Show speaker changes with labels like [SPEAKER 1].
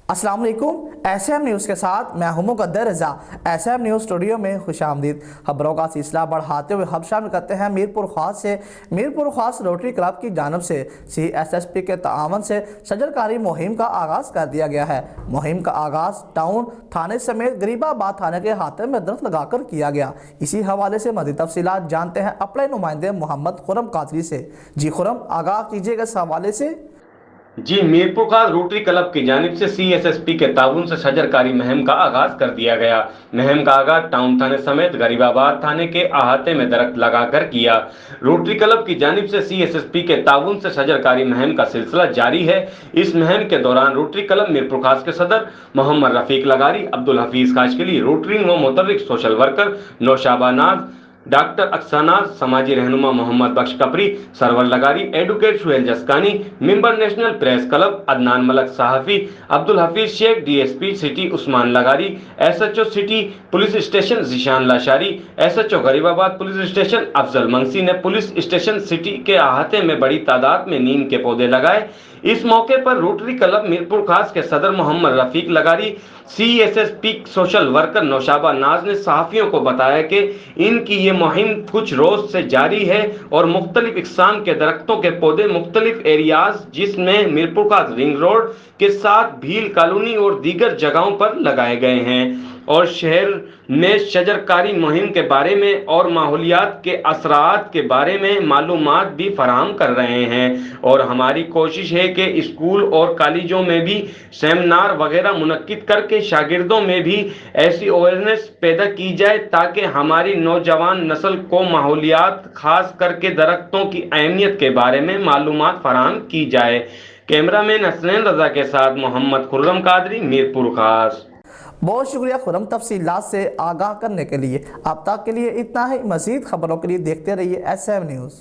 [SPEAKER 1] अस्सलाम वालेकुम। SM news के साथ मैं हूं मुक़द्दर रज़ा। SM न्यूज़ स्टूडियो में खुशामदीद। खबरों का सिलसिला बढ़ाते हुए हम शामिल करते हैं मीरपुर खास से। मीरपुर खास रोटरी क्लब की जानब से CSSP के तावन से शजरकारी मुहिम का आगाज़ कर दिया गया है। मुहिम का आगाज़ टाउन थाने समेत गरीबाबाद थाने के हाथे में दरख्त लगाकर किया गया। इसी हवाले से मज़ीद तफसीलात जानते हैं अपने नुमाइंदे मोहम्मद खुरम कादरी से। जी खुरम, आगाह कीजिएगा इस हवाले से।
[SPEAKER 2] जी, MirpurKhas रोटरी क्लब की जानिब से CSSP के ताउन से शजरकारी मुहिम का आगाज कर दिया गया। मुहिम का आगाज टाउन थाने समेत गरीबाबाद थाने के अहाते में दरख्त लगाकर किया। रोटरी क्लब की जानिब से CSSP के ताउन से शजरकारी मुहिम का सिलसिला जारी है। इस मुहिम के दौरान रोटरी क्लब MirpurKhas के सदर मोहम्मद रफीक लगारी, अब्दुल हफीज खास के लिए रोटरी व मुतर्रिक सोशल वर्कर नौशाबा नाज, डॉक्टर अक्सानाज, समाजी रहनुमा मोहम्मद बख्श कपरी, सरवर लगारी, advocate Sohail Jaskani, member national press club Adnan Malik सहाफी, अब्दुल हफीज शेख, DSP सिटी उस्मान लगारी, SHO city police station Zeeshan Lashari, SHO Gharibabad police station Afzal Mangsi ने पुलिस स्टेशन सिटी के अहाते में बड़ी तादाद में नीम के पौधे लगाए। इस मौके पर रोटरी क्लब MirpurKhas के सदर मोहम्मद रफीक लगारी, CSSP social worker Naushaba Naz ने सहाफियों को बताया कि इनकी ये मुहिम कुछ रोज से जारी है और मुख्तलिफ इकसाम के दरख्तों के पौधे मुख्तलिफ एरियाज जिसमें MirpurKhas रिंग रोड के साथ भील कॉलोनी और दीगर जगहों पर लगाए गए हैं और शहर में शजरकारी मुहिम के बारे में और माहौलियात के असरात के बारे में मालूमात भी फराहम कर रहे हैं। और हमारी कोशिश है कि स्कूल और कॉलेजों में भी सेमिनार वगैरह मुनक्किद करके शागिर्दों में भी ऐसी अवेयरनेस पैदा की जाए ताकि हमारी नौजवान नस्ल को माहौलियात खास करके दरख्तों की अहमियत के बारे में मालूमात फराहम की जाए। कैमरामैन हसनैन रजा के साथ मोहम्मद खुर्रम कादरी, MirpurKhas।
[SPEAKER 1] बहुत शुक्रिया खुरम तफसीलात से आगाह करने के लिए। अब तक के लिए इतना ही। मज़ीद खबरों के लिए देखते रहिए SM न्यूज़।